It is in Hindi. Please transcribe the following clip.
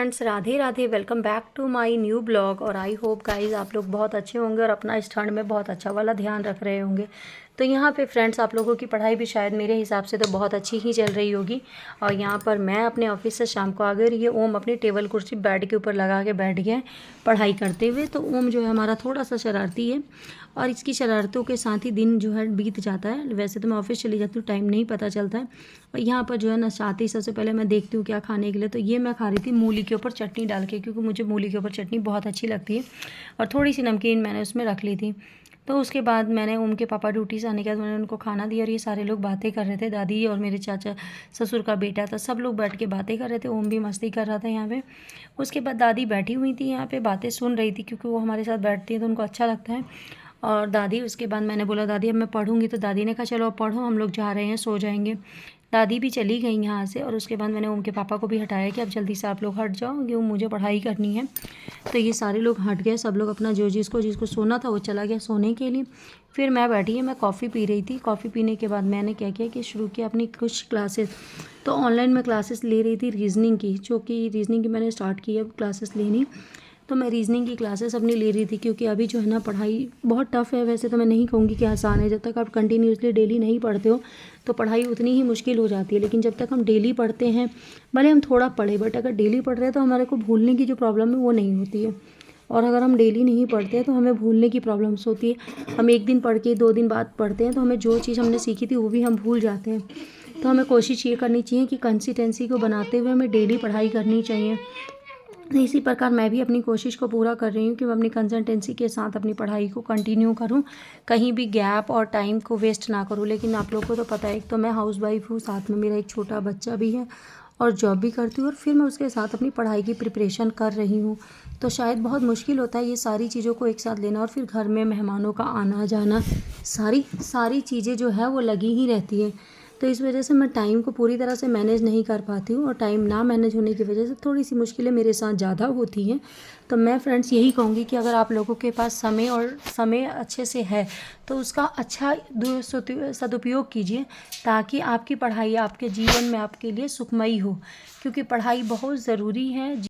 Friends, Radhe Radhe. Welcome back to my new blog. और आई होप गाइस आप लोग बहुत अच्छे होंगे और अपना इस ठंड में बहुत अच्छा वाला ध्यान रख रहे होंगे। तो यहाँ पे फ्रेंड्स आप लोगों की पढ़ाई भी शायद मेरे हिसाब से तो बहुत अच्छी ही चल रही होगी। और यहाँ पर मैं अपने ऑफिस से शाम को आ गई और ये ओम अपनी टेबल कुर्सी बेड के ऊपर लगा के बैठ गया है पढ़ाई करते हुए। तो ओम जो है हमारा थोड़ा सा शरारती है और इसकी शरारतों के साथ ही दिन जो है बीत जाता है। वैसे तो मैं ऑफिस चली जाती हूँ, टाइम नहीं पता चलता है। और यहाँ पर जो है ना साथ ही सबसे पहले मैं देखती हूँ क्या खाने के लिए। तो ये मैं खा रही थी मूली के ऊपर चटनी डाल के, क्योंकि मुझे मूली के ऊपर चटनी बहुत अच्छी लगती है। और थोड़ी सी नमकीन मैंने उसमें रख ली थी। तो उसके बाद मैंने उनके पापा ड्यूटी से आने के बाद मैंने उनको खाना दिया और ये सारे लोग बातें कर रहे थे। दादी और मेरे चाचा ससुर का बेटा था, सब लोग बैठ के बातें कर रहे थे। ओम भी मस्ती कर रहा था यहाँ पे। उसके बाद दादी बैठी हुई थी यहाँ पे, बातें सुन रही थी, क्योंकि वो हमारे साथ बैठती है तो उनको अच्छा लगता है। और दादी, उसके बाद मैंने बोला दादी अब मैं पढ़ूंगी, तो दादी ने कहा चलो अब पढ़ो, हम लोग जा रहे हैं, सो जाएंगे। दादी भी चली गई यहाँ से। और उसके बाद मैंने उनके पापा को भी हटाया कि अब जल्दी से आप लोग हट जाओ, क्योंकि मुझे पढ़ाई करनी है। तो ये सारे लोग हट गए, सब लोग अपना जो जिसको जिसको सोना था वो चला गया सोने के लिए। फिर मैं बैठी है, मैं कॉफ़ी पी रही थी। कॉफ़ी पीने के बाद मैंने क्या किया कि शुरू किया अपनी कुछ क्लासेस। तो ऑनलाइन मैं क्लासेस ले रही थी रीजनिंग की, जो कि रीजनिंग की मैंने स्टार्ट की है क्लासेस लेनी। तो मैं रीजनिंग की क्लासेस अपनी ले रही थी, क्योंकि अभी जो है ना पढ़ाई बहुत टफ़ है। वैसे तो मैं नहीं कहूँगी कि आसान है, जब तक आप कंटिन्यूसली डेली नहीं पढ़ते हो तो पढ़ाई उतनी ही मुश्किल हो जाती है। लेकिन जब तक हम डेली पढ़ते हैं, भले हम थोड़ा पढ़े, बट अगर डेली पढ़ रहे हैं तो हमारे को भूलने की जो प्रॉब्लम है वो नहीं होती है। और अगर हम डेली नहीं पढ़ते हैं तो हमें भूलने की प्रॉब्लम्स होती है। हम एक दिन पढ़ के 2 दिन बाद पढ़ते हैं तो हमें जो चीज़ हमने सीखी थी वो भी हम भूल जाते हैं। तो हमें कोशिश ये करनी चाहिए कि कंसिस्टेंसी को बनाते हुए हमें डेली पढ़ाई करनी चाहिए। तो इसी प्रकार मैं भी अपनी कोशिश को पूरा कर रही हूँ कि मैं अपनी कंसिस्टेंसी के साथ अपनी पढ़ाई को कंटिन्यू करूँ, कहीं भी गैप और टाइम को वेस्ट ना करूँ। लेकिन आप लोगों को तो पता है, एक तो मैं हाउसवाइफ हूँ, साथ में मेरा एक छोटा बच्चा भी है और जॉब भी करती हूँ, और फिर मैं उसके साथ अपनी पढ़ाई की प्रिपरेशन कर रही हूँ। तो शायद बहुत मुश्किल होता है ये सारी चीज़ों को एक साथ लेना। और फिर घर में मेहमानों का आना जाना, सारी सारी चीज़ें जो है वो लगी ही रहती है। तो इस वजह से मैं टाइम को पूरी तरह से मैनेज नहीं कर पाती हूँ, और टाइम ना मैनेज होने की वजह से थोड़ी सी मुश्किलें मेरे साथ ज़्यादा होती हैं। तो मैं फ्रेंड्स यही कहूँगी कि अगर आप लोगों के पास समय अच्छे से है तो उसका अच्छा सदुपयोग कीजिए, ताकि आपकी पढ़ाई आपके जीवन में आपके लिए सुखमयी हो, क्योंकि पढ़ाई बहुत ज़रूरी है।